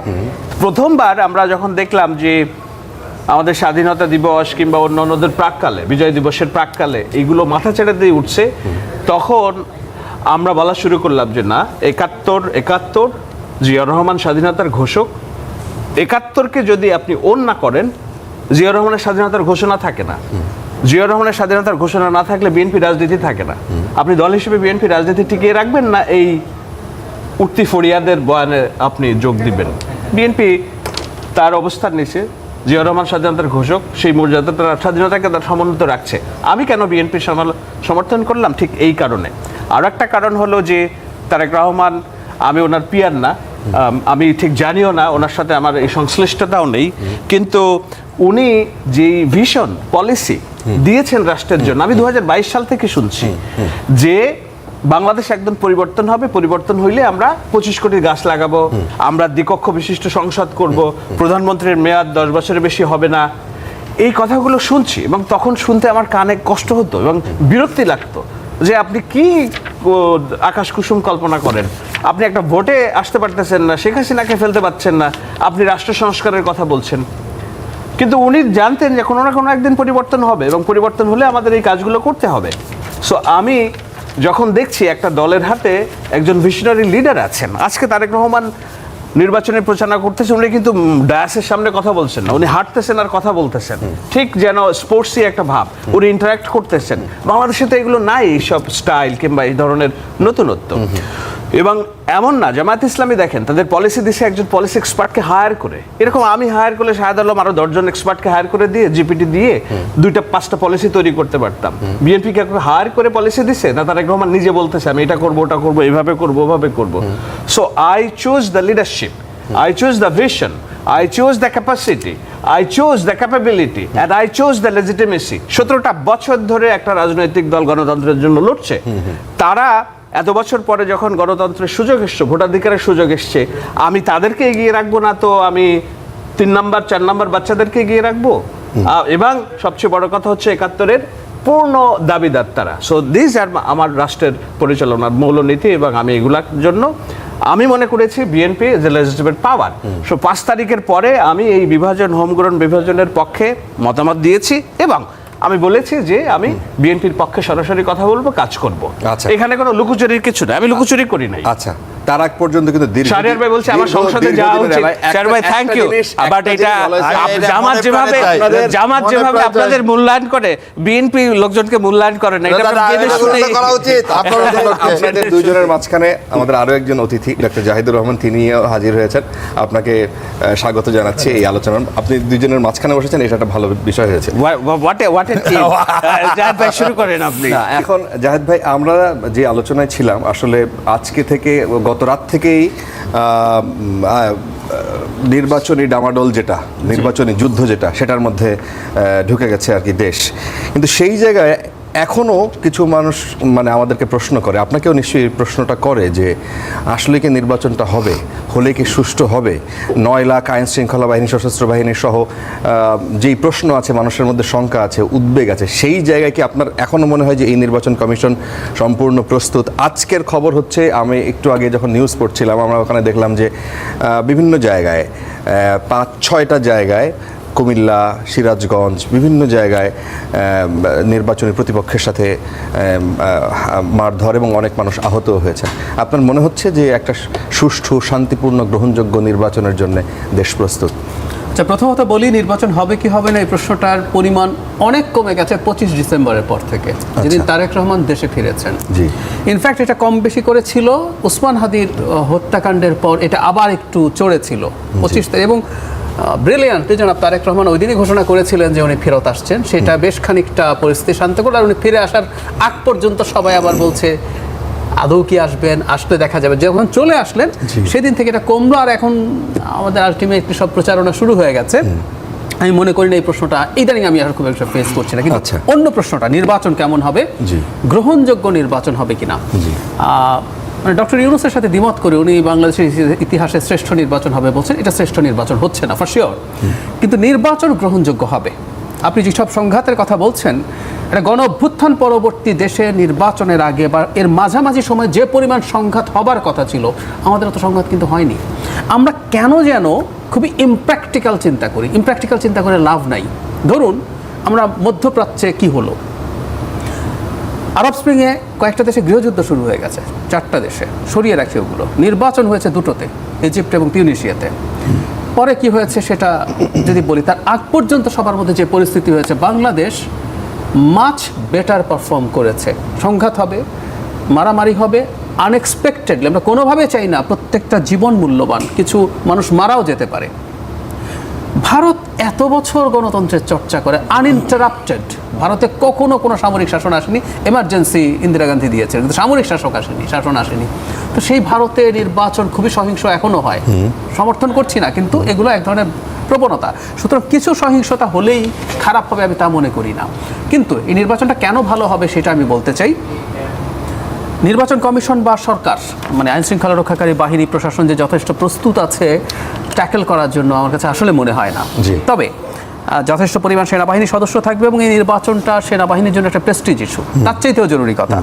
প্রথমবার আমরা যখন দেখলাম যে আমাদের স্বাধীনতা দিবস কিংবা অন্যান্যদের প্রাককালে, বিজয় দিবসের প্রাককালে এইগুলো মাথা ছেড়ে দিয়ে উঠছে, তখন আমরা বলা শুরু করলাম যে না, 71 জিয়াউর রহমান স্বাধীনতার ঘোষক, 71কে যদি আপনি ওন না করেন, জিয়াউর রহমানের স্বাধীনতার ঘোষণা থাকে না। জিয়াউর রহমানের স্বাধীনতার ঘোষণা না থাকলে বিএনপি রাজনীতি থাকে না। আপনি দল হিসেবে বিএনপি রাজনীতি টিকিয়ে রাখবেন না এই উঠতি ফরিয়াদের বয়ানে আপনি যোগ দিবেন। বিএনপি তার অবস্থান নিচ্ছে, জিয়াউর রহমান স্বাধীনতার ঘোষক, সেই মর্যাদাটা স্বাধীনতাকে তার সমুন্নত রাখছে। আমি কেন বিএনপির সমর্থন করলাম? ঠিক এই কারণে। আর একটা কারণ হলো যে তারেক রহমান, আমি ওনার পিয়ার না, আমি ঠিক জানিও না, ওনার সাথে আমার এই সংশ্লিষ্টতাও নেই, কিন্তু উনি যেই ভিশন পলিসি দিয়েছেন রাষ্ট্রের জন্য, আমি 2022 সাল থেকে শুনছি যে বাংলাদেশ একদম পরিবর্তন হবে, পরিবর্তন হইলে আমরা 25 কোটি গাছ লাগাবো, আমরা দ্বিকক্ষ বিশিষ্ট সংসদ করব, প্রধানমন্ত্রীর মেয়াদ 10 বছরের বেশি হবে না। এই কথাগুলো শুনছি এবং তখন শুনতে আমার কানে কষ্ট হতো এবং বিরক্তি লাগতো যে আপনি কি আকাশ কুসুম কল্পনা করেন, আপনি একটা ভোটে আসতে পারতেছেন না, শেখ হাসিনাকে ফেলতে পারছেন না, আপনি রাষ্ট্র সংস্কারের কথা বলছেন। কিন্তু উনি জানতেন যে কোনো না কোনো একদিন পরিবর্তন হবে এবং পরিবর্তন হলে আমাদের এই কাজগুলো করতে হবে। সো আমি যখন দেখছি একটা দলের হাতে একজন ভিশনারি লিডার আছেন, আজকে তারেক রহমান নির্বাচনের প্রচারণা করতেছেন, উনি কিন্তু ডায়াসের সামনে কথা বলছেন না, উনি হাঁটতেছেন আর কথা বলতেছেন, ঠিক যেন স্পোর্টসই একটা ভাব, উনি ইন্টারাক্ট করতেছেন। বাংলাদেশে তো এগুলো নাই, এইসব স্টাইল কিংবা এই ধরনের নতুনত্ব। এবং এমন না, জামায়াত ইসলামী দেখেন তাদের পলিসি দিছে একজন পলিসি এক্সপার্টকে হায়ার করে, এরকম আমি হায়ার করলে শাহেদ আলম আরো 10 জন এক্সপার্টকে হায়ার করে দিয়ে জিপিটি দিয়ে 2-5টা পলিসি তৈরি করতে পারতাম। বিএনপি কে হায়ার করে পলিসি দিছে না, তারেক রহমান নিজে বলতেছে আমি এটা করবো, ওটা করবো, এইভাবে করবো, ওভাবে করবো। So I choose the leadership, I chose the vision, I chose the capacity, I chose the capability, and I chose the legitimacy. 17টা বছর ধরে একটা রাজনৈতিক দল গণতন্ত্রের জন্য লড়ছে। তারা এত বছর পরে যখন গণতন্ত্রের সুযোগ এসছে, ভোটাধিকারের সুযোগ এসছে, আমি তাদেরকে এগিয়ে রাখবো না তো আমি 3 নাম্বার 4 নাম্বার বাচ্চাদেরকে এগিয়ে রাখবো? এবং সবচেয়ে বড় কথা হচ্ছে 71-এর পূর্ণ দাবিদার তারা। সো দিস আর আমার রাষ্ট্রের পরিচালনার মৌলনীতি, এবং আমি এগুলার জন্য আমি মনে করেছি BNP is a legitimate power. So 5 তারিখের পরে আমি এই বিভাজন, হোমগ্রোন বিভাজনের পক্ষে মতামত দিয়েছি এবং আমি বলেছি যে আমি বিএনপির পক্ষে সরাসরি কথা বলবো, কাজ করব। আচ্ছা, এখানে কোনো লুকোচুরির কিছু না, আমি লুকোচুরি করি নাই। আচ্ছা, তার আগ পর্যন্ত কিন্তু শাহরিয়ার ভাই বলছে আমার সংসদে যাওয়া উচিত। শাহরিয়ার ভাই থ্যাংক ইউ, বাট এটা জামাত যেভাবে আপনাদের মূল্যায়ন করে, বিএনপি লোকজনকে মূল্যায়ন করে না, এটা করা উচিত। আপনাদের দুইজনের মাঝখানে আমাদের আরো একজন অতিথি ডক্টর জাহিদুর রহমান, তিনিও হাজির হয়েছেন। আপনাকে স্বাগত জানাচ্ছি এই আলোচনা। আপনি দুইজনের মাঝখানে বসেছেন, এটা একটা ভালো বিষয় হয়েছে। জাহিদ ভাই শুরু করেন আপনি। এখন জাহিদ ভাই, আমরা যে আলোচনায় ছিলাম, আসলে আজকে থেকে গত রাত থেকেই নির্বাচনী ডামাডোল যেটা, নির্বাচনী যুদ্ধ যেটা, সেটার মধ্যে ঢুকে গেছে আর কি দেশ। কিন্তু সেই জায়গায় এখনও কিছু মানুষ মানে আমাদেরকে প্রশ্ন করে, আপনাকেও নিশ্চয়ই এই প্রশ্নটা করে যে আসলে কি নির্বাচনটা হবে, হলে কি সুষ্ঠু হবে? 9 লাখ আইন শৃঙ্খলা বাহিনী, সশস্ত্র বাহিনী সহ যেই প্রশ্ন আছে, মানুষের মধ্যে শঙ্কা আছে, উদ্বেগ আছে, সেই জায়গায় কি আপনার এখনও মনে হয় যে এই নির্বাচন কমিশন সম্পূর্ণ প্রস্তুত? আজকের খবর হচ্ছে, আমি একটু আগে যখন নিউজ পড়ছিলাম, আমরা ওখানে দেখলাম যে বিভিন্ন জায়গায় 5-6টা জায়গায়, কুমিল্লা, সিরাজগঞ্জ, বিভিন্ন জায়গায় নির্বাচনী প্রতিপক্ষের সাথে মারধর এবং অনেক মানুষ আহত হয়েছে। আপনার মনে হচ্ছে যে একটা সুষ্ঠু, শান্তিপূর্ণ, গ্রহণযোগ্য নির্বাচনের জন্য দেশ প্রস্তুত? আচ্ছা, প্রথমত বলি, নির্বাচন হবে কি হবে না এই প্রশ্নটার পরিমাণ অনেক কমে গেছে 25 ডিসেম্বরের পর থেকে, যেদিন তারেক রহমান দেশে ফিরেছেন। জি, ইনফ্যাক্ট এটা কম বেশি করেছিল ওসমান হাদির হত্যাকাণ্ডের পর, এটা আবার একটু চড়েছিল 25 তারিখ। এবং ব্রিলিয়ান্টলি জনাব তারেক রহমান ওই দিনই ঘোষণা করেছিলেন যে উনি ফেরত আসছেন। সেটা বেশ খানিকটা পরিস্থিতি শান্ত করল। আর উনি ফিরে আসার আগ পর্যন্ত সবাই আবার বলছে আদৌ কি আসবেন, আসলে দেখা যাবে। যখন চলে আসলেন সেদিন থেকে এটা কমলো, আর এখন আমাদের আলটিমেটলি সব প্রচারণা শুরু হয়ে গেছে। আমি মনে করি না এই প্রশ্নটা ইদানিং আমি আর খুব একটা ফেস করছি না। কিন্তু অন্য প্রশ্নটা, নির্বাচন কেমন হবে, গ্রহণযোগ্য নির্বাচন হবে কিনা, মানে ডক্টর ইউনূসের সাথে দ্বিমত করে উনি বাংলাদেশের ইতিহাসে শ্রেষ্ঠ নির্বাচন হবে বলছেন। এটা শ্রেষ্ঠ নির্বাচন হচ্ছে না ফর শিওর, কিন্তু নির্বাচন গ্রহণযোগ্য হবে। আপনি যেসব সংঘাতের কথা বলছেন, এটা গণ অভ্যুত্থান পরবর্তী দেশে নির্বাচনের আগে বা এর মাঝামাঝি সময় যে পরিমাণ সংঘাত হবার কথা ছিল, আমাদের অত সংঘাত কিন্তু হয়নি। আমরা কেন যেন খুবই ইমপ্র্যাকটিক্যাল চিন্তা করি। ইমপ্র্যাকটিক্যাল চিন্তা করে লাভ নাই। ধরুন আমরা মধ্যপ্রাচ্যে কি হলো, আরব স্প্রিংয়ে কয়েকটা দেশে গৃহযুদ্ধ শুরু হয়ে গেছে, 4টা দেশে, সরিয়ে রাখি ওগুলো। নির্বাচন হয়েছে 2টোতে, ইজিপ্ট এবং তিউনিসিয়াতে। পরে কি হয়েছে সেটা যদি বলি, তার আগ পর্যন্ত সবার মধ্যে যে পরিস্থিতি হয়েছে, বাংলাদেশ মাচ বেটার পারফর্ম করেছে। সংঘাত হবে, মারামারি হবে, আনএক্সপেক্টেডলি, আমরা কোনোভাবে চাই না, প্রত্যেকটা জীবন মূল্যবান, কিছু মানুষ মারাও যেতে পারে। ভারত এত বছর গণতন্ত্রের চর্চা করে আনইন্টারাপ্টেড। ভারতে কখনো কোনো সামরিক শাসন আসেনি, এমার্জেন্সি ইন্দিরা গান্ধী দিয়েছেন, কিন্তু সামরিক শাসন আসেনি। তো সেই ভারতে নির্বাচন খুবই সহিংস এখনো হয়, সমর্থন করছি না, কিন্তু এগুলো এক ধরনের প্রবণতা। সুতরাং কিছু সহিংসতা হলেই খারাপ হবে আমি তা মনে করি না। কিন্তু এই নির্বাচনটা কেন ভালো হবে সেটা আমি বলতে চাই। নির্বাচন কমিশন বা সরকার, মানে আইন শৃঙ্খলা রক্ষাকারী বাহিনী, প্রশাসন যে যথেষ্ট প্রস্তুত আছে ট্যাকেল করার জন্য আমার কাছে আসলে মনে হয় না। তবে যথেষ্ট পরিমাণ সেনাবাহিনী সদস্য থাকবে এবং এই নির্বাচনটা সেনাবাহিনীর জন্য একটা প্রেস্টিজ ইস্যু, তার চাইতেও জরুরি কথা।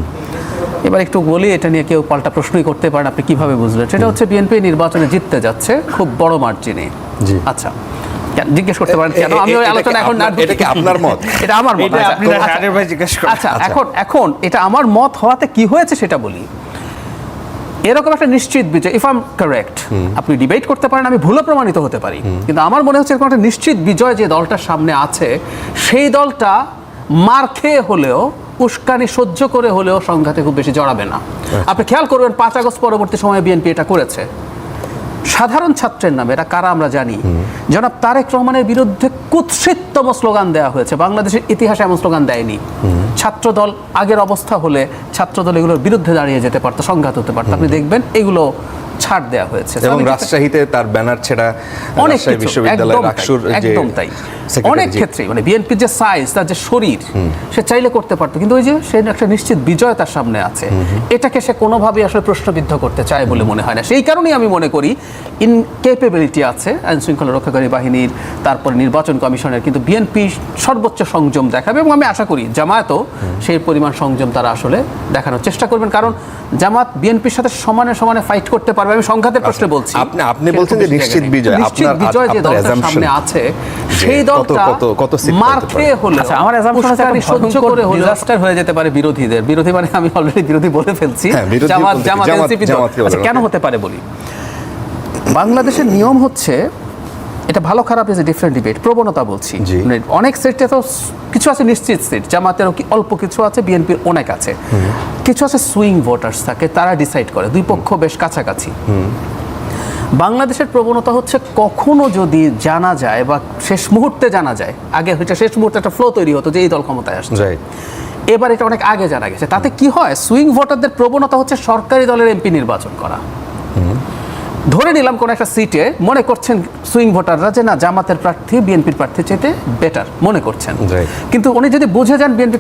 এবার একটু বলি, এটা নিয়ে কেউ পাল্টা প্রশ্নই করতে পারেন, আপনি কিভাবে বুঝলেন? সেটা হচ্ছে বিএনপি নির্বাচনে জিততে যাচ্ছে খুব বড় মার্জিনে। আচ্ছা, জিজ্ঞেস করতে পারেন কেন? আমি ওই আলোচনা এখন না, এটা কি আপনার মত? এটা আমার মত। আচ্ছা, এখন এটা আমার মত হওয়াতে কি হয়েছে সেটা বলি। এরকম একটা নিশ্চিত বিজয়, ইফ আই এম কারেক্ট, আপনি ডিবেট করতে পারেন, আমি ভুলও প্রমাণিত হতে পারি, কিন্তু আমার মনে হচ্ছে এরকম একটা নিশ্চিত বিজয় যে দলটার সামনে আছে, সেই দলটা মার খেয়ে হলেও, উস্কানি সহ্য করে হলেও সংঘাতে খুব বেশি জড়াবে না। আপনি খেয়াল করবেন 5 আগস্ট পরবর্তী সময়ে বিএনপি এটা করেছে। সাধারণ ছাত্রের নামে, এটা কারা আমরা জানি, জনাব তারেক রহমানের বিরুদ্ধে কুৎসিততম স্লোগান দেওয়া হয়েছে। বাংলাদেশের ইতিহাসে এমন স্লোগান দেয়নি। ছাত্রদল আগের অবস্থা হলে ছাত্রদল এগুলোর বিরুদ্ধে দাঁড়িয়ে যেতে পারতো, সংঘাত হতে পারতো। আপনি দেখবেন এগুলো ছাড় দেওয়া হয়েছে। এবং রাজশাহীতে তার ব্যানার ছেড়া, অনেক বিশ্ববিদ্যালয়ের রাকসুর, একদম তাই। অনেক ক্ষেত্রে মানে বিএনপির যে সাইজ, তার যে শরীর, সে চাইলে করতে পারতো, কিন্তু ওই যে সে একটা নিশ্চিত বিজয় তার সামনে আছে, এটাকে সে কোনোভাবেই আসলে প্রশ্নবিদ্ধ করতে চায় বলে মনে হয় না। সেই কারণেই আমি মনে করি ইনকেপেবিলিটি আছে আইন শৃঙ্খলা রক্ষাকারী বাহিনীর, তারপরে নির্বাচন কমিশনের, কিন্তু বিএনপি সর্বোচ্চ সংযম দেখাবে এবং আমি আশা করি জামায়াতও সেই পরিমাণ সংযম তারা আসলে দেখানোর চেষ্টা করবেন। কারণ জামাত বিএনপির সাথে সমানে সমানে ফাইট করতে পারবে। আমি সংঘাতের প্রশ্নে বলছি, আপনি বলছেন যে নিশ্চিত বিজয়, নিশ্চিত বিজয় যে দলটার সামনে আছে, সেই দলটা মার খেয়ে হলো, আমার অ্যাজাম্পশন আছে সহ্য করে হলো ডিজাস্টার হয়ে যেতে পারে বিরোধীদের। বিরোধী মানে আমি অলরেডি বিরোধী বলে ফেলছি, জামাত এনসিপি। কেন হতে পারে বলি, বাংলাদেশের নিয়ম হচ্ছে, এটা ভালো খারাপ ইজ এ ডিফারেন্ট ডিবেট, প্রবণতা বলছি। অনেক সেটে তো কিছু আছে নিশ্চিত সিট, জামাতের অল্প কিছু আছে, বিএনপির অনেক আছে, কিছু আছে সুইং ভোটার্স থাকে, তারা ডিসাইড করে, দুই পক্ষ বেশ কাছাকাছি। বাংলাদেশের প্রবণতা হচ্ছে, কখনো যদি জানা যায় বা শেষ মুহূর্তে জানা যায়, আগে হচ্ছে শেষ মুহূর্তে একটা ফ্লো তৈরি হতো যে এই দল ক্ষমতায় আসছে, এবার এটা অনেক আগে জানা গেছে। তাতে কি হয়, সুইং ভোটারদের প্রবণতা হচ্ছে সরকারি দলের এমপি নির্বাচন করা। ধরে নিলাম কোন একটা সিটে মনে করছেন সুইং ভোটাররা যে না, জামাতের প্রার্থী বিএনপির প্রার্থী চাইতে বেটার মনে করছেন, কিন্তু উনি যদি বুঝে যান বিএনপি